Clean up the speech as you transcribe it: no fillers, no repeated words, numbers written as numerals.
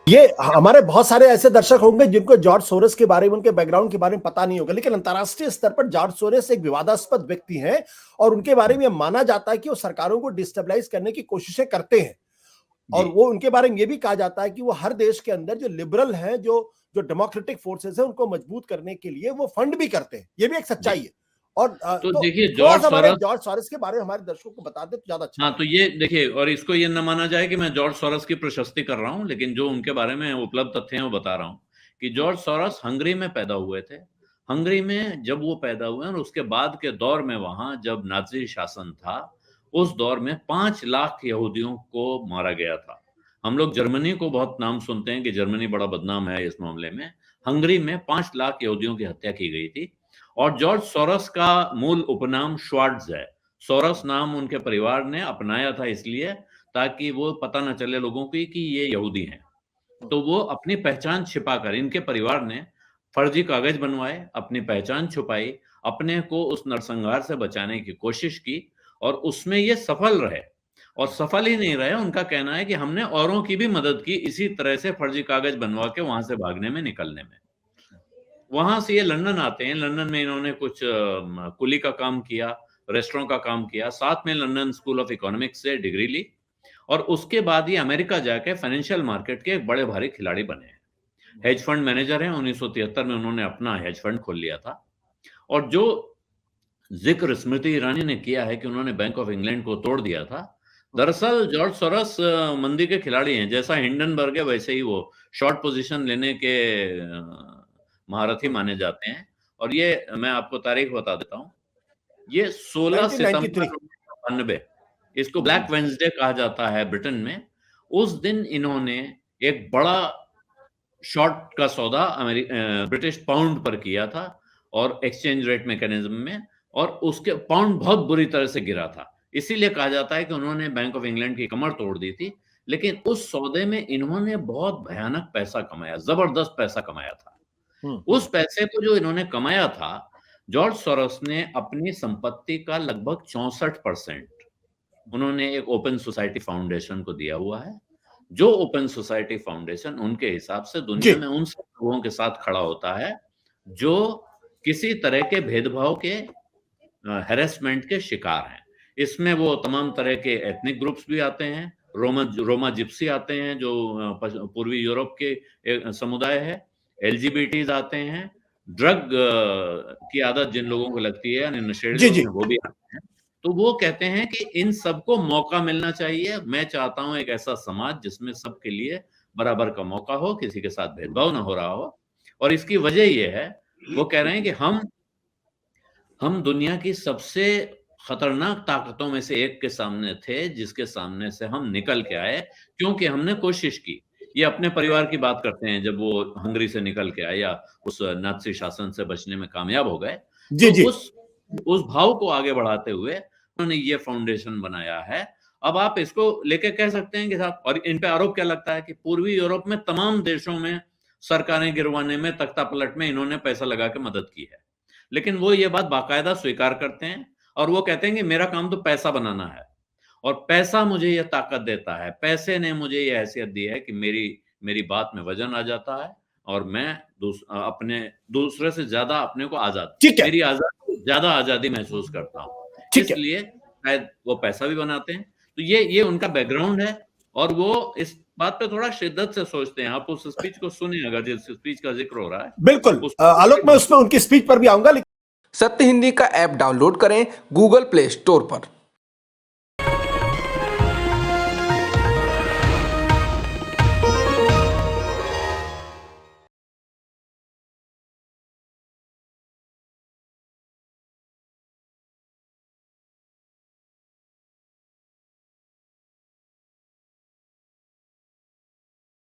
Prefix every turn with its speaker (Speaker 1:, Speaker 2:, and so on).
Speaker 1: ये हमारे बहुत सारे ऐसे दर्शक होंगे जिनको जॉर्ज सोरोस के बारे में, उनके बैकग्राउंड के बारे में पता नहीं होगा, लेकिन अंतर्राष्ट्रीय स्तर पर जॉर्ज सोरोस एक विवादास्पद व्यक्ति हैं और उनके बारे में माना जाता है कि वो सरकारों को डिस्टेबलाइज करने की कोशिशें करते हैं। और वो उनके बारे में ये भी कहा जाता है कि वो हर देश के अंदर जो लिबरल हैं, जो जो डेमोक्रेटिक फोर्सेस हैं, उनको मजबूत करने के लिए वो फंड भी करते हैं। ये भी एक सच्चाई है। और
Speaker 2: तो
Speaker 1: तो
Speaker 2: देखिए
Speaker 1: थोड़ा
Speaker 2: जॉर्ज
Speaker 1: सा हमारे
Speaker 2: सोरोस,
Speaker 1: जॉर्ज सोरोस के बारे में हमारे दर्शकों को बता दे तो ज्यादा अच्छा
Speaker 2: हाँ
Speaker 1: है।
Speaker 2: तो ये देखिए, और इसको ये न माना जाए कि मैं जॉर्ज सोरोस की प्रशस्ति कर रहा हूँ, लेकिन जो उनके बारे में उपलब्ध तथ्य हैं वो बता रहा हूँ कि जॉर्ज सोरोस हंगरी में पैदा हुए थे। हंगरी में जब वो पैदा हुए और उसके बाद के दौर में वहां जब नाजी शासन था, उस दौर में 5 लाख यहूदियों को मारा गया था। हम लोग जर्मनी को बहुत नाम सुनते हैं कि जर्मनी बड़ा बदनाम है इस मामले में। हंगरी में 5 लाख यहूदियों की हत्या की गई थी। और जॉर्ज सोरोस का मूल उपनाम श्वार्ट्ज है। सोरोस नाम उनके परिवार ने अपनाया था इसलिए ताकि वो पता न चले लोगों की कि ये यहूदी हैं। तो वो अपनी पहचान छिपाकर, इनके परिवार ने फर्जी कागज बनवाए, अपनी पहचान छुपाई, अपने को उस नरसंहार से बचाने की कोशिश की और उसमें ये सफल रहे। और सफल ही नहीं रहे, उनका कहना है कि हमने औरों की भी मदद की इसी तरह से फर्जी कागज बनवा के वहां से भागने में, निकलने में। वहां से ये लंदन आते हैं। लंदन में इन्होंने कुछ कुली का काम किया, रेस्टोरेंट का काम किया, साथ में लंदन स्कूल ऑफ इकोनॉमिक्स से डिग्री ली और उसके बाद ये अमेरिका जाके फाइनेंशियल मार्केट के एक बड़े भारी खिलाड़ी बने हैं। हेज फंड मैनेजर हैं। 1973 में उन्होंने अपना हेज फंड खोल लिया था। और जो जिक्र स्मृति ईरानी ने किया है कि उन्होंने बैंक ऑफ इंग्लैंड को तोड़ दिया था, दरअसल जॉर्ज सोरोस मंदी के खिलाड़ी हैं। जैसा हिंडनबर्ग है वैसे ही वो शॉर्ट पोजीशन लेने के महारथी माने जाते हैं। और ये मैं आपको तारीख बता देता हूँ, ये 16 सितंबर 1992, इसको ब्लैक वेंसडे कहा जाता है ब्रिटेन में। उस दिन इन्होंने एक बड़ा शॉर्ट का सौदा ब्रिटिश पाउंड पर किया था और एक्सचेंज रेट मैकेनिज्म में, और उसके पाउंड बहुत बुरी तरह से गिरा था। इसीलिए कहा जाता है कि उन्होंने बैंक ऑफ इंग्लैंड की कमर तोड़ दी थी। लेकिन उस सौदे में इन्होंने बहुत भयानक पैसा कमाया, जबरदस्त पैसा कमाया था। उस पैसे को जो इन्होंने कमाया था, जॉर्ज सोरोस ने अपनी संपत्ति का लगभग 64% उन्होंने एक ओपन सोसाइटी फाउंडेशन को दिया हुआ है। जो ओपन सोसाइटी फाउंडेशन उनके हिसाब से दुनिया में उन सब लोगों के साथ खड़ा होता है जो किसी तरह के भेदभाव के, हैरेसमेंट के शिकार हैं। इसमें वो तमाम तरह के एथनिक ग्रुप्स भी आते हैं, रोमा जिप्सी आते हैं जो पूर्वी यूरोप के एक समुदाय है, एलजीबीटीज आते हैं, ड्रग की आदत जिन लोगों को लगती है, यानी नशेड़ी लोग हैं, वो भी आते हैं। तो वो कहते हैं कि इन सबको मौका मिलना चाहिए। मैं चाहता हूं एक ऐसा समाज जिसमें सबके लिए बराबर का मौका हो, किसी के साथ भेदभाव ना हो रहा हो। और इसकी वजह ये है, वो कह रहे हैं कि हम दुनिया की सबसे खतरनाक ताकतों में से एक के सामने थे, जिसके सामने से हम निकल के आए क्योंकि हमने कोशिश की। ये अपने परिवार की बात करते हैं, जब वो हंगरी से निकल के आए या उस नाज़ी शासन से बचने में कामयाब हो गए। तो उस भाव को आगे बढ़ाते हुए उन्होंने ये फाउंडेशन बनाया है। अब आप इसको लेके कह सकते हैं कि साहब, और इन पे आरोप क्या लगता है कि पूर्वी यूरोप में तमाम देशों में सरकारें गिरवाने में, तख्ता पलट में इन्होंने पैसा लगा के मदद की है। लेकिन वो ये बात बाकायदा स्वीकार करते हैं और वो कहते हैं कि मेरा काम तो पैसा बनाना है और पैसा मुझे ये ताकत देता है, पैसे ने मुझे ये हैसियत दी है कि मेरी बात में वजन आ जाता है और मैं अपने दूसरे से ज्यादा अपने को मेरी ज्यादा आजादी महसूस करता हूँ। इसलिए शायद वो पैसा भी बनाते हैं। तो ये उनका बैकग्राउंड है और वो इस बात पे थोड़ा शिद्दत से सोचते हैं। आप उस स्पीच को सुनिए, अगर जिस स्पीच का जिक्र हो रहा है।
Speaker 1: बिल्कुल आलोक, मैं उसमें उनकी स्पीच पर भी आऊंगा।
Speaker 3: सत्य हिंदी का ऐप डाउनलोड करें गूगल प्ले स्टोर पर।